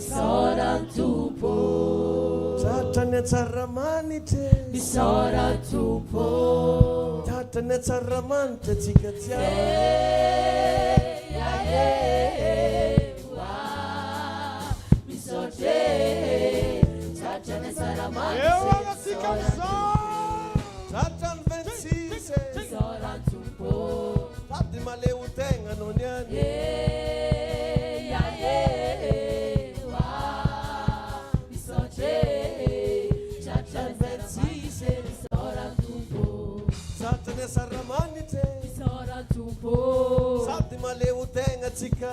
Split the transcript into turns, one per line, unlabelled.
Isora tupo.
Tatane taramanite.
Isora tupo.
Tatane taramante tikatia.
Wa. Isote. Tatane taramante.
Tatan vensise.
Isora tupo.
Tatimale utenga nonyani. Satane saramanite.
Isora tupo.
Satimale utenga tika.